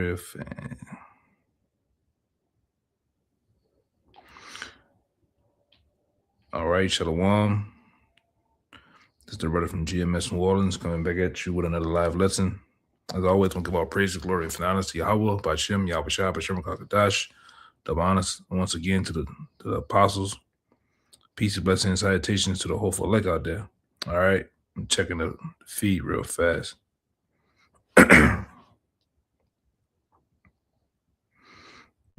If all right, Shalom. This is the brother from GMS New Orleans coming back at you with another live lesson. As always, we'll give all praise, glory, and honor to Yahweh, Bashem, Yahweh Shah, Bashem, Kakadash. Double honors once again to the apostles. Peace and blessings and salutations to the hopeful elect out there. All right, I'm checking the feed real fast. I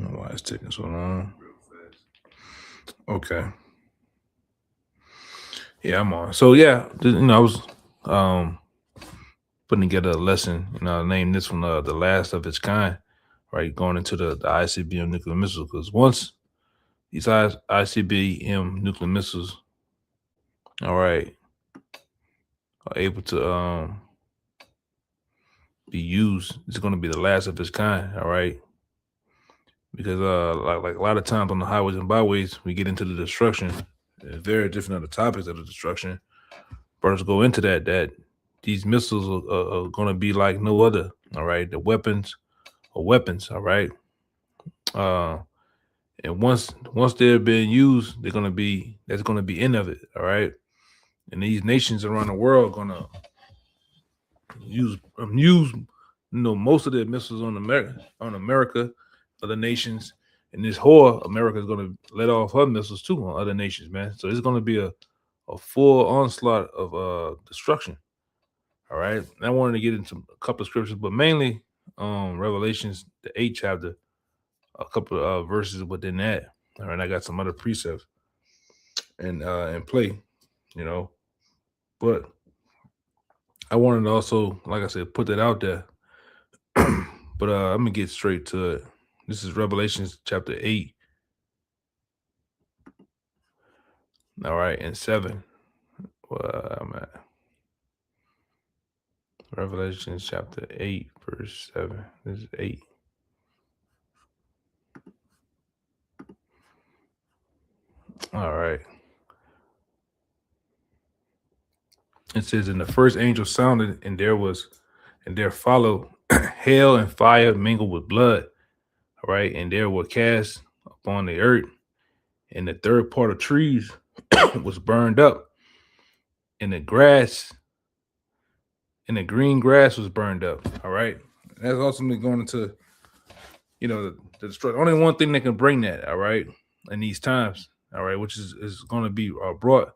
don't know why it's taking so long. Okay. Yeah, I'm on. So yeah, I was putting together a lesson. I named this one the last of its kind, right? Going into the ICBM nuclear missiles, because once these ICBM nuclear missiles, all right, are able to be used, it's going to be the last of its kind, all right? Because like a lot of times on the highways and byways, we get into the destruction. Very different other topics of the destruction. Brothers go into that these missiles are going to be like no other, all right? The weapons are weapons, all right? And once they're being used, that's gonna be end of it, all right? And these nations around the world are gonna use most of their missiles on America, other nations, and this whore America is gonna let off her missiles too on other nations, man. So it's gonna be a full onslaught of destruction. All right. And I wanted to get into a couple of scriptures, but mainly Revelations, the 8th chapter, a couple of verses within that. All right, I got some other precepts and play, but I wanted to also, like I said, put that out there. But I'm gonna get straight to it. This is Revelations chapter 8. All right, and 7. Well, I'm at Revelations chapter 8, verse 7. This is 8. All right. It says, "And the first angel sounded, and there followed hail and fire mingled with blood. All right, and there were cast upon the earth, and the third part of trees was burned up, and the green grass was burned up." All right, that's ultimately going into the destruction. Only one thing that can bring that, all right, in these times, all right, which is going to be brought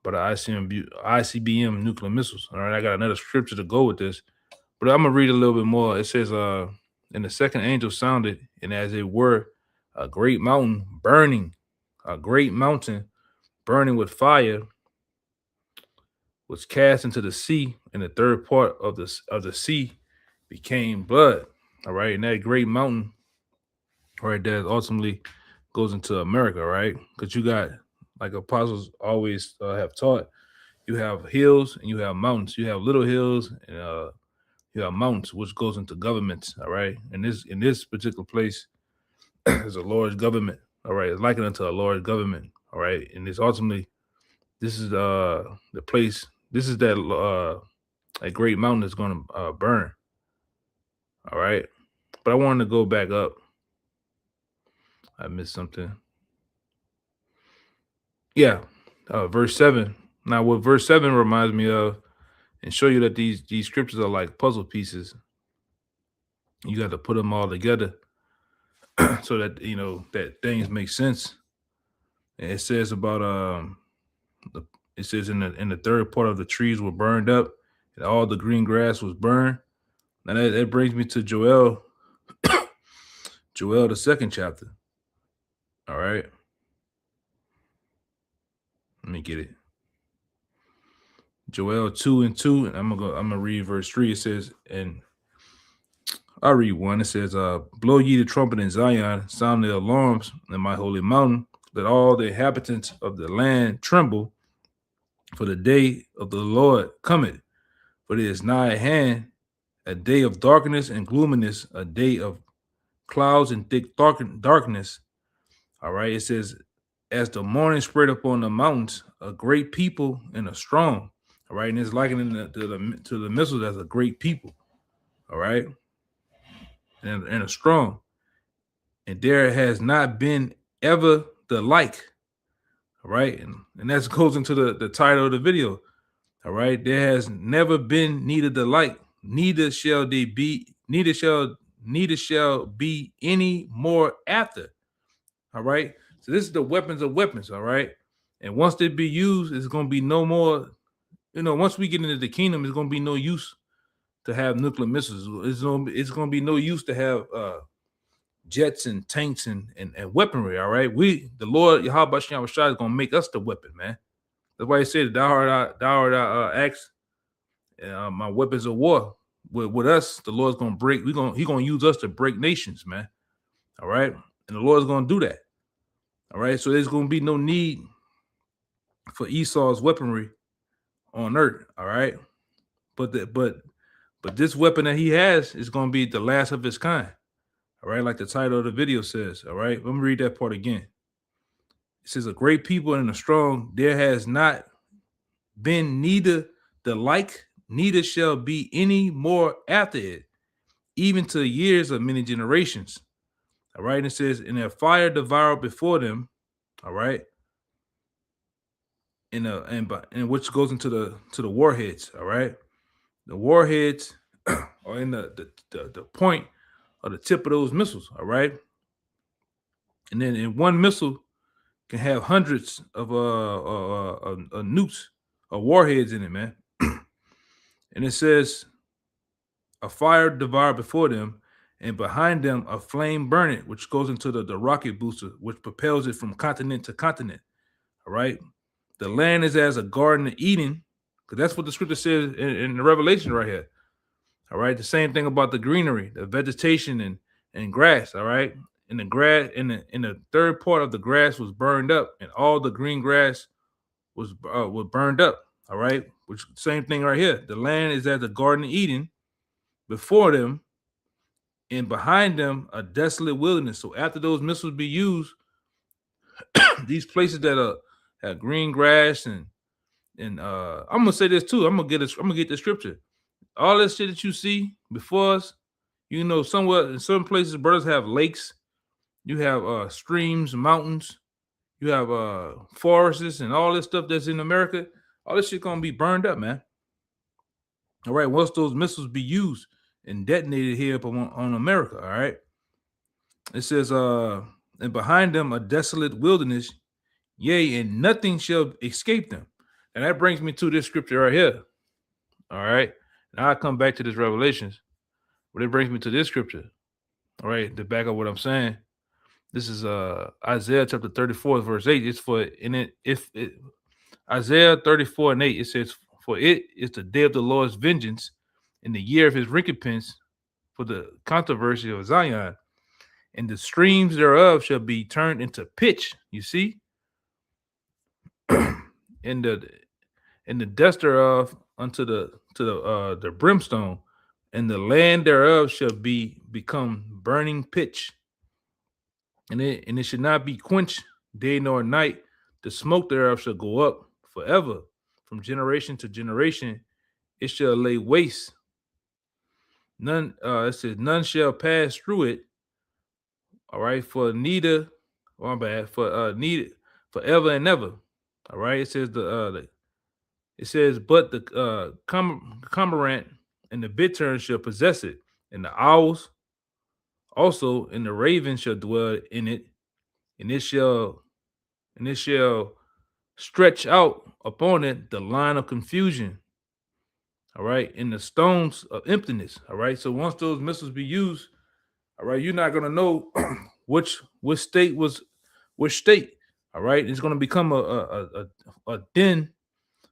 by the ICBM nuclear missiles. All right, I got another scripture to go with this, but I'm gonna read a little bit more. It says, "And the second angel sounded, and as it were, a great mountain burning with fire was cast into the sea, and the third part of the sea became blood." All right, and that great mountain, right, that ultimately goes into America, right? Because you got, like apostles always have taught, you have hills and you have mountains. You have little hills and you have mountains, which goes into governments. All right, and in this particular place is a large government. All right, it's likened unto a large government. All right, and it's ultimately, this is the place. This is that a great mountain that's going to burn. All right, but I wanted to go back up. I missed something. Yeah, verse 7. Now, what verse 7 reminds me of, and show you that these scriptures are like puzzle pieces. You got to put them all together so that that things make sense. And it says about it says in the third part of the trees were burned up, and all the green grass was burned. Now that brings me to Joel, the second chapter. All right, let me get it. Joel 2:2, and I'm gonna read verse 3. It says, and I'll read 1. It says, "Blow ye the trumpet in Zion, sound the alarms in my holy mountain. Let all the inhabitants of the land tremble, for the day of the Lord cometh. For it is nigh at hand, a day of darkness and gloominess, a day of clouds and thick darkness." All right, it says, "As the morning spread upon the mountains, a great people and a strong." All right, and it's likening to the missiles as a great people. All right. and are strong, and there has not been ever the like. All right, and that goes into the title of the video. All right, there has never been neither the like, neither shall they be, neither shall be any more after. All right, so this is the weapons of weapons. All right, and once they be used, it's gonna be no more. Once we get into the kingdom, it's gonna be no use to have nuclear missiles. It's gonna be no use to have jets and tanks and weaponry. All right, the Lord Yahweh Shem is gonna make us the weapon, man. That's why he said, "Thou art axe, my weapons of war." With us, the Lord's gonna break. He gonna use us to break nations, man. All right, and the Lord's gonna do that. All right, so there's gonna be no need for Esau's weaponry on earth. All right, but this weapon that he has is gonna be the last of its kind. All right, like the title of the video says. All right, let me read that part again. It says, "A great people and a strong, there has not been neither the like, neither shall be any more after it, even to years of many generations." All right, and it says, "And their fire devoured before them." All right, and which goes into the warheads. All right, the warheads are in the point of the tip of those missiles. All right, and then in one missile can have hundreds of nukes or warheads in it, man. And it says, "A fire devoured before them, and behind them a flame burning," which goes into the rocket booster, which propels it from continent to continent. All right. "The land is as a garden of Eden," because that's what the scripture says in the Revelation right here. All right. The same thing about the greenery, the vegetation and grass. All right. And the grass in the third part of the grass was burned up, and all the green grass was burned up. All right. Which same thing right here. "The land is as a garden of Eden before them, and behind them a desolate wilderness." So after those missiles be used, these places that have green grass and I'm gonna say this too. I'm gonna get the scripture. All this shit that you see before us, somewhere in some places, brothers have lakes. You have streams, mountains. You have forests and all this stuff that's in America. All this shit gonna be burned up, man. All right, once those missiles be used and detonated here up on America. All right. It says, "And behind them a desolate wilderness, yea, and nothing shall escape them." And that brings me to this scripture right here. All right. Now I come back to this Revelations, but it brings me to this scripture. All right, to back up what I'm saying. This is Isaiah chapter 34, verse 8. It's for in it, if it Isaiah 34 and 8, it says, "For it is the day of the Lord's vengeance, in the year of his recompense, for the controversy of Zion, and the streams thereof shall be turned into pitch." You see? "And the dust thereof unto the brimstone, and the land thereof shall become burning pitch. And it should not be quenched day nor night. The smoke thereof shall go up forever, from generation to generation. It shall lay waste. None, it says, none shall pass through it." All right, for neither, my bad, for neither forever and ever. All right, it says it says, "But the cormorant and the bittern shall possess it, and the owls also and the raven shall dwell in it, and it shall stretch out upon it the line of confusion." All right, "in the stones of emptiness." All right, so once those missiles be used, all right, you're not gonna know which state was which state. All right, it's gonna become a den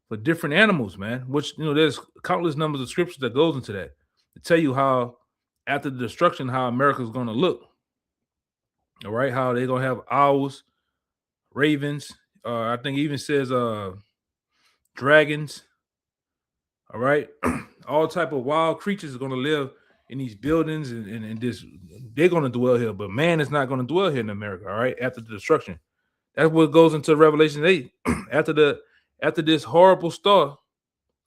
for different animals, man. Which there's countless numbers of scriptures that goes into that to tell you how after the destruction, how America's gonna look. All right, how they're gonna have owls, ravens. I think it even says dragons. All right, all type of wild creatures are gonna live in these buildings and this. They're gonna dwell here, but man is not gonna dwell here in America. All right, after the destruction, that's what goes into Revelation 8. after this horrible star,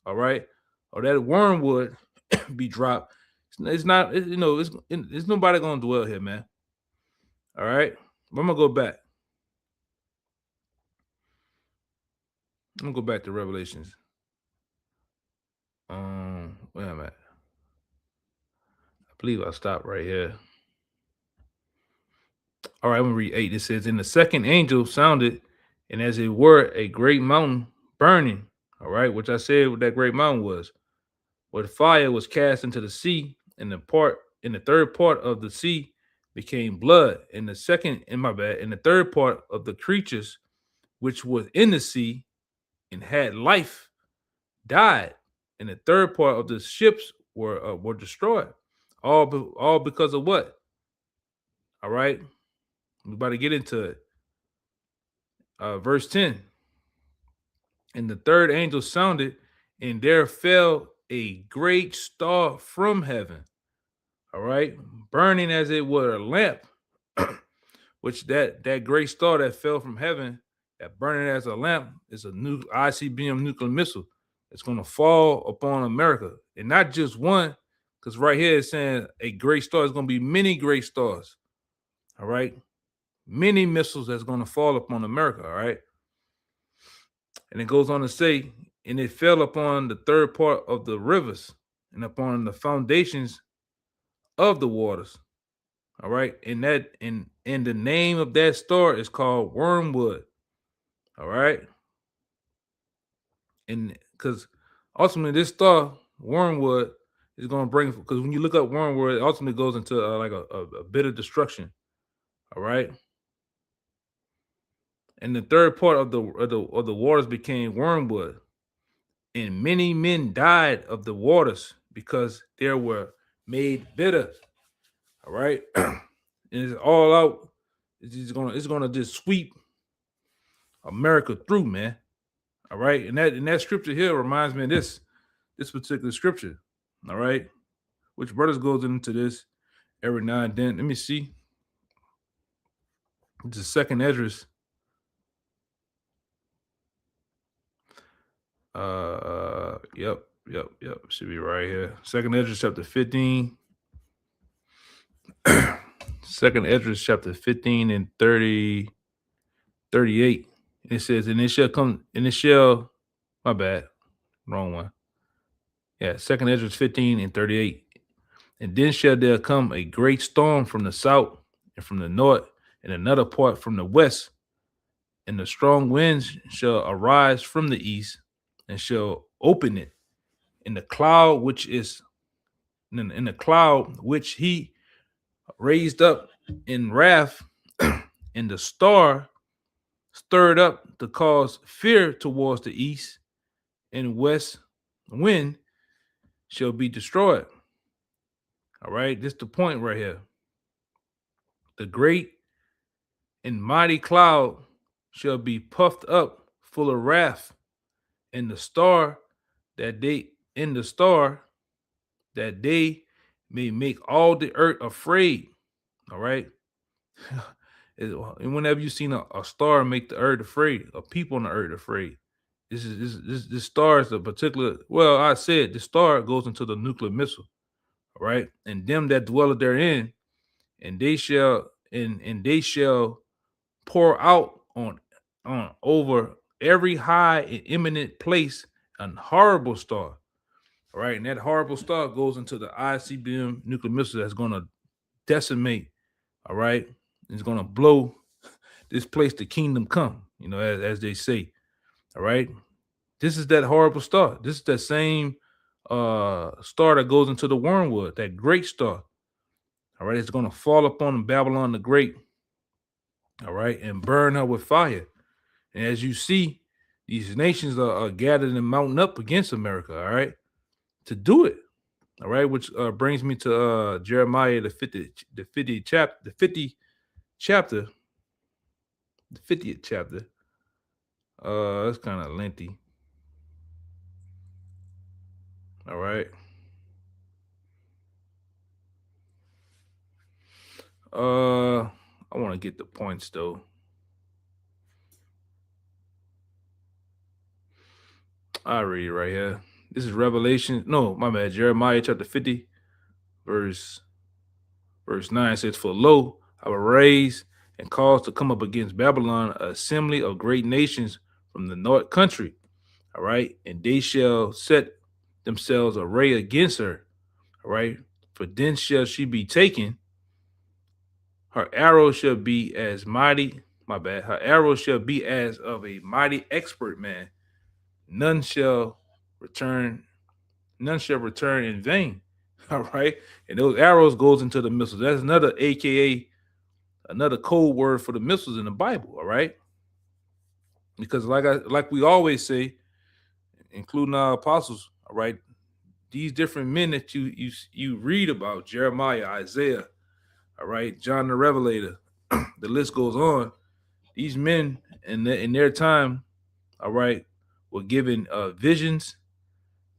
all right, or that wormwood be dropped, It's not, it's nobody gonna dwell here, man. All right. But I'm gonna go back. I'm gonna go back to Revelations. Where am I at? I believe I stopped right here. All right, I'm gonna read 8. It says, "And the second angel sounded, and as it were a great mountain burning." All right, which I said what that great mountain was. Where fire was cast into the sea, and the third part of the sea became blood. And the second, in my bad, and the third part of the creatures which was in the sea and had life died, and the third part of the ships were destroyed. All because of what? All right, we're about to get into it. Verse 10. And the third angel sounded, and there fell a great star from heaven. All right, burning as it were a lamp, which that great star that fell from heaven, that burning as a lamp, is a new ICBM nuclear missile. It's going to fall upon America, and not just one, because right here it's saying a great star is going to be many great stars. All right, many missiles that's going to fall upon America. All right, and it goes on to say, and it fell upon the third part of the rivers and upon the foundations of the waters. All right, and the name of that star is called Wormwood. All right, and because ultimately this star Wormwood is going to bring, because when you look up Wormwood, it ultimately goes into like a bit of destruction. All right, and the third part of the waters became wormwood, and many men died of the waters because they were made bitter. All right, and it's all out. It's gonna just sweep America through, man. All right, and that scripture here reminds me of this particular scripture. All right, which brothers goes into this every now and then. Let me see. It's the second Esdras. Yep. Should be right here. Second Esdras chapter 15. Second Esdras chapter 15 and 38. It says, and it shall come, and it shall, my bad, wrong one. Yeah, Second Esdras 15 and 38. And then shall there come a great storm from the south and from the north, and another part from the west, and the strong winds shall arise from the east, and shall open it. In the cloud which is in the cloud which he raised up in wrath, and the star stirred up to cause fear towards the east and west wind shall be destroyed. All right, this is the point right here. The great and mighty cloud shall be puffed up full of wrath, and the star that they may make all the earth afraid. All right. And whenever you seen a star make the earth afraid, or people on the earth afraid, this star is a particular. Well, I said the star goes into the nuclear missile, all right, and them that dwell therein, and they shall pour out on over every high and eminent place an horrible star. All right, and that horrible star goes into the ICBM nuclear missile that's going to decimate. All right, it's going to blow this place to kingdom come. As they say. All right, this is that horrible star. This is that same star that goes into the wormwood, that great star. All right, it's going to fall upon Babylon the Great. All right, and burn her with fire. And as you see, these nations are gathered and mounting up against America. All right, to do it. All right, which brings me to Jeremiah the 50th chapter. The 50th chapter. It's kind of lengthy. All right. I want to get the points though. I read it right here. This is Revelation. No, my bad. Jeremiah chapter 50, verse 9 says, "For lo, I will raise and cause to come up against Babylon an assembly of great nations from the north country." All right. "And they shall set themselves array against her." All right. "For then shall she be taken. Her arrow shall be as mighty." My bad. "Her arrow shall be as of a mighty expert man. None shall return, none shall return in vain." All right. And those arrows goes into the missiles. That's another AKA, another code word for the missiles in the Bible. All right. Because like we always say, including our apostles, all right, these different men that you read about, Jeremiah, Isaiah, all right, John the Revelator, the list goes on. These men in their time, all right, were given visions.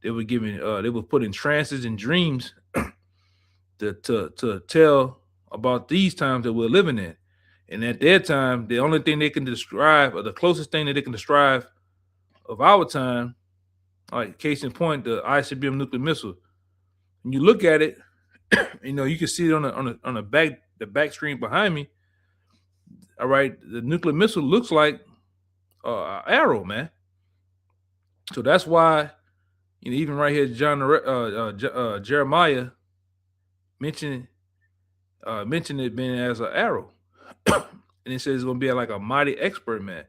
They were given they were put in trances and dreams to tell about these times that we're living in. And at their time, the only thing they can describe, or the closest thing that they can describe of our time, like case in point, the ICBM nuclear missile. When you look at it, you can see it on the back screen behind me. All right, the nuclear missile looks like an arrow, man. So that's why, even right here, Jeremiah mentioned it being as an arrow, and it says it's gonna be like a mighty expert man.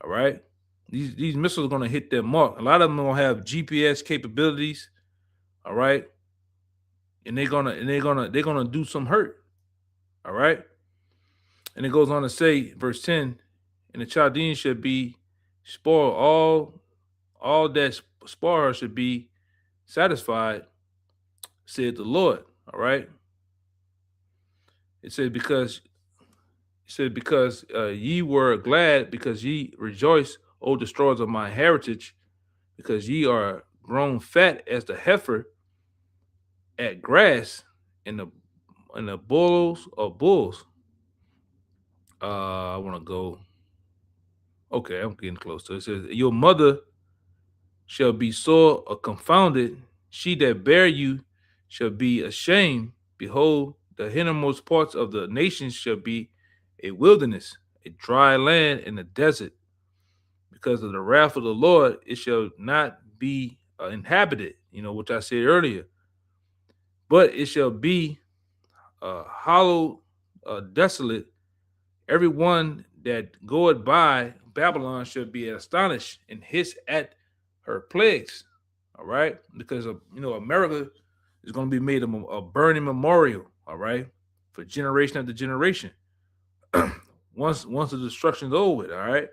All right, these missiles are gonna hit their mark. A lot of them gonna have GPS capabilities. All right, and they're gonna do some hurt. All right, and it goes on to say, verse 10, "And the Chaldeans should be spoiled, all that spoil should be satisfied, said the Lord." All right. It said, because ye were glad, because ye rejoice, O destroyers of my heritage, because ye are grown fat as the heifer at grass in the bulls of bulls. I want to go. Okay, I'm getting close to it. It says, "Your mother shall be sore or confounded. She that bare you shall be ashamed. Behold, the hindermost parts of the nations shall be a wilderness, a dry land, and a desert. Because of the wrath of the Lord, it shall not be inhabited," which I said earlier. "But it shall be hollow, desolate. Every one that goeth by Babylon shall be astonished and hiss at her plagues." All right, because America is going to be made a burning memorial. All right, for generation after generation. once the destruction's over with. All right,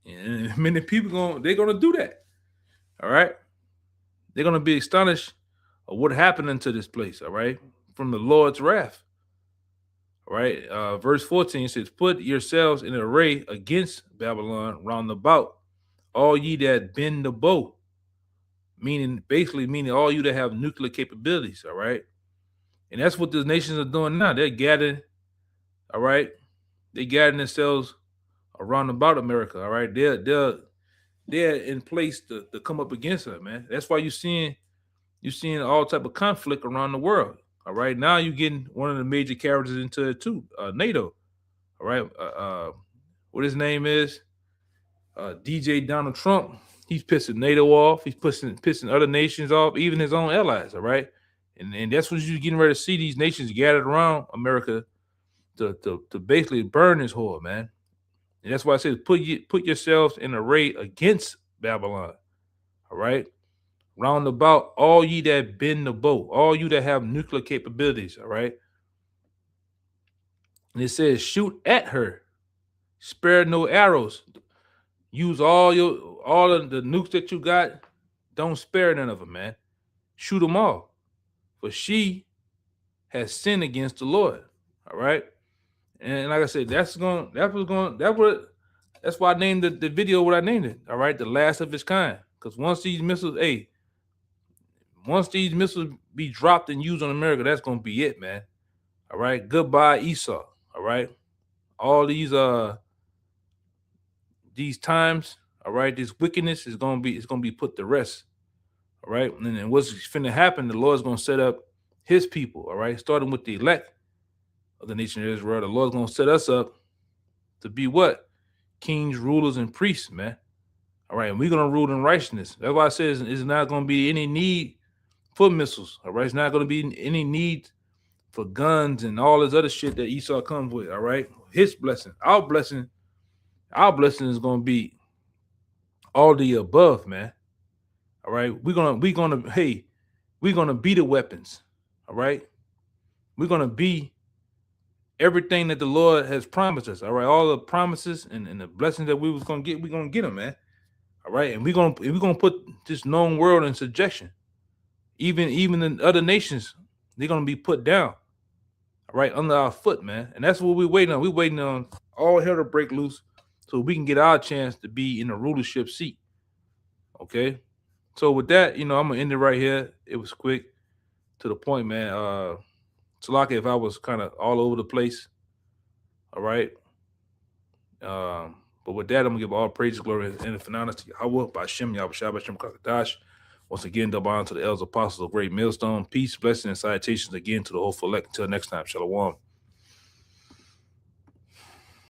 and many people they're gonna do that. All right, they're gonna be astonished of what happened into this place. All right, from the Lord's wrath. All right, verse 14 says, "Put yourselves in array against Babylon round about, all ye that bend the bow," meaning all you that have nuclear capabilities. All right, and that's what the nations are doing now. They're gathering. All right, they gathering themselves around about America. All right, they're in place to come up against her, man. That's why you're seeing all type of conflict around the world. All right, now you're getting one of the major characters into it too, NATO. All right, what his name is, DJ Donald Trump. He's pissing NATO off. He's pissing other nations off, even his own allies. All right, and that's what you're getting ready to see, these nations gathered around America to basically burn this whore, man. And that's why I said put yourselves in array against Babylon. All right, round about all ye that bend the bow, all you that have nuclear capabilities. All right, and it says shoot at her, spare no arrows. Use all of the nukes that you got. Don't spare none of them, man. Shoot them all, for she has sinned against the Lord. All right, and like I said, that's why I named the video what I named it. All right, the last of its kind. Because once these missiles be dropped and used on America, that's gonna be it, man. All right, goodbye Esau. All right, all these times, all right, this wickedness is gonna be put to rest. All right. And then what's finna happen, the Lord's gonna set up his people, all right, starting with the elect of the nation of Israel. The Lord's gonna set us up to be what? Kings, rulers, and priests, man. All right, and we're gonna rule in righteousness. That's why I said it's not gonna be any need for missiles. All right, it's not gonna be any need for guns and all this other shit that Esau comes with. All right, his blessing, our blessing is gonna be all the above, man. All right, we're gonna be the weapons. All right, we're gonna be everything that the Lord has promised us. All right, all the promises and the blessings that we was gonna get, we're gonna get them, man. All right, and we're gonna put this known world in subjection. Even in other nations, they're gonna be put down, all right, under our foot, man. And that's what we're waiting on. We're waiting on all hell to break loose so we can get our chance to be in the rulership seat. Okay. So with that, I'm gonna end it right here. It was quick, to the point, man. Salaka, if I was kind of all over the place, all right. But with that, I'm gonna give all praise, glory, and the finality to Yahweh, Ba'ashem, Yahweh Shabbat, Shem Kakadash. Once again, double honor to the elders, apostles of Great Millstone. Peace, blessing, and salutations again to the whole elect. Until next time, Shalom.